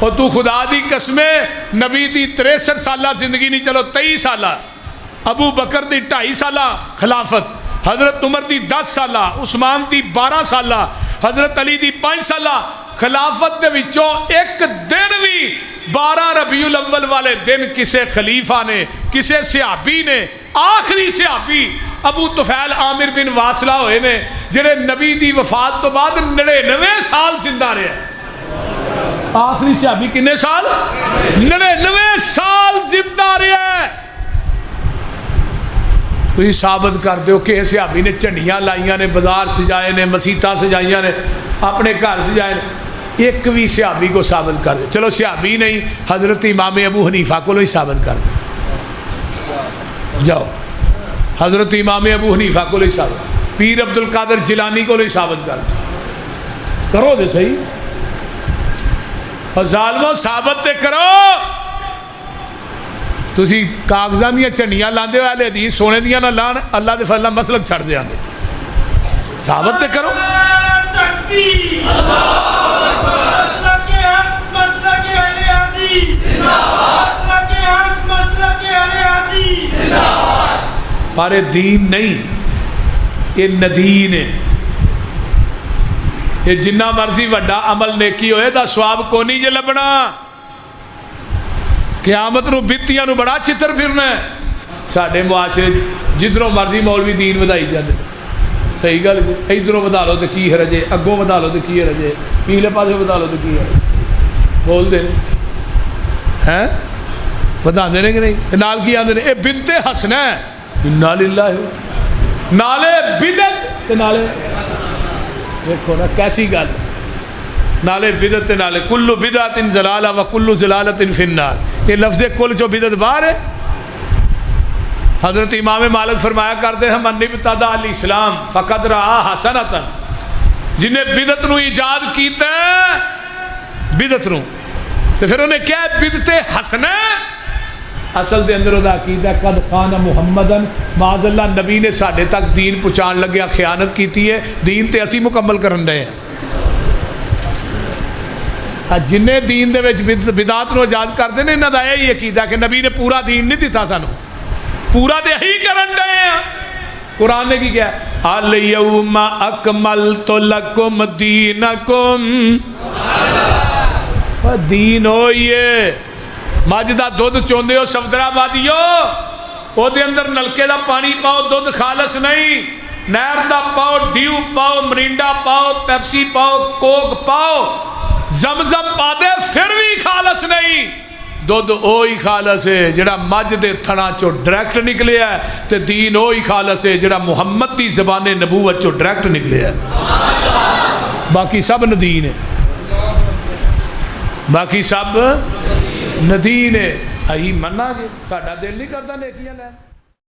और तू खुदा दी कसमे नबी दी 63 साल जिंदगी नहीं, चलो 23 साल, अबू बकर दी 2.5 साल खिलाफत, हजरत उमर दी 10 साल, उस्मान दी 12 साल, हजरत अली दी 5 साल खिलाफत दे विचों एक दिन भी 12 रबीउल अव्वल वाले दिन किसे खलीफा ने, किसे सहाबी ने, आखिरी सहाबी अबू तुफैल आमिर बिन वासला होए ने जिहड़े नबी दी वफात तो बाद 99 साल जिंदा रहे। आखिरी सहाबी किन्ने साल? 99 साल जिंदा रहे। तुम साबित कर दो कि सहाबी ने झंडियां लाइया ने, बाजार सजाए ने, मसीता सजाइया ने, अपने घर सजाए ने, एक भी सहाबी को साबित कर दो। चलो सहाबी नहीं, हजरत इमाम अबू हनीफा को ही साबित कर दो। जाओ हजरत इमाम अबू हनीफा को ही साबित, पीर अब्दुल कादिर जिलानी को ही साबित कर दो। करो दे सही और जालमो साबित ते करो। तुसी कागजां दी झंडियां लांदे हो, अहले हदीस सोने दियां ना लान, अल्लाह दे फजल मसलक छड़ देंगे। साबित ते करो। पर दीन नहीं, ये नदीन है। ये जिन्ना मर्जी वड्डा अमल नेकी होए दा स्वाब को नहीं जे लभना। क़यामत नूं बित्तियां नूं बड़ा चित्र फिरना है। साडे मुआशरे जिधरों मर्जी मौलवी दीन वधाई जाते। सही गल, इधरों वधा लो तो की हरजे, अगों वधा लो तो की हरजे, पिछले पासे वधा लो तो की हरजे, बोलते हैं वधाते ने कि नहीं। नाल की आते हैं, ये बिदते हसना है, इन्ना लिल्लाह, नाले बिदत नाले देखो ना कैसी गल, नाले बिदत नाले कुल्लु बिदअतिन ज़लाला व कुल्लु ज़लालतिन फिन्नार। ये लफ्ज़ कुल जो बिदत बाहर है। हज़रत इमाम मालिक फरमाया करते हैं, मन इब्तदा अल इस्लाम फ़क़द रआ हसनतन, जिन्हें बिदत नूं ईजाद कीता बिदत नूं तो फिर उन्हें क्या बिदते हसना। असल के अंदर वह अकीदा कद खाना मुहम्मदन माज़ल्ला, नबी ने साढ़े तक दीन पहुँचाने लगे खयानत की है, दीन तो असी मुकम्मल करन रहे हैं। जिन्हें दीन दे विच बिदात नूं आजाद करते हैं, इन्हां दा यही अकीदा कि नबी ने पूरा दीन नहीं दिता सानू, पूरा तो यही करन रहे हैं। कुरान ने की क्या, अल यौमा अकमलतु लकुम दीनकुम, दीन हो ये मझ का दुध चोंदे हो सफदराबादियो, ਉਹਦੇ अंदर नलके का पानी पाओ, दुध खालस नहीं, नहर का पाओ, ड्यू पाओ, मरिंडा पाओ, पेप्सी पाओ, कोक पाओ, जमजम पा दे फिर भी खालस नहीं। दुध ओ ही खालस है जिहड़ा मझ के थणा चो डायरैक्ट निकले है, तो दीन ओ ही खालस है जिहड़ा मुहम्मद की ज़बाने नबूवत चो डायरैक्ट निकले है। बाकी सब नदीन है, बाकी सब नदीन है। अही मना जे साडा दिल नहीं करता नेकियां लैन।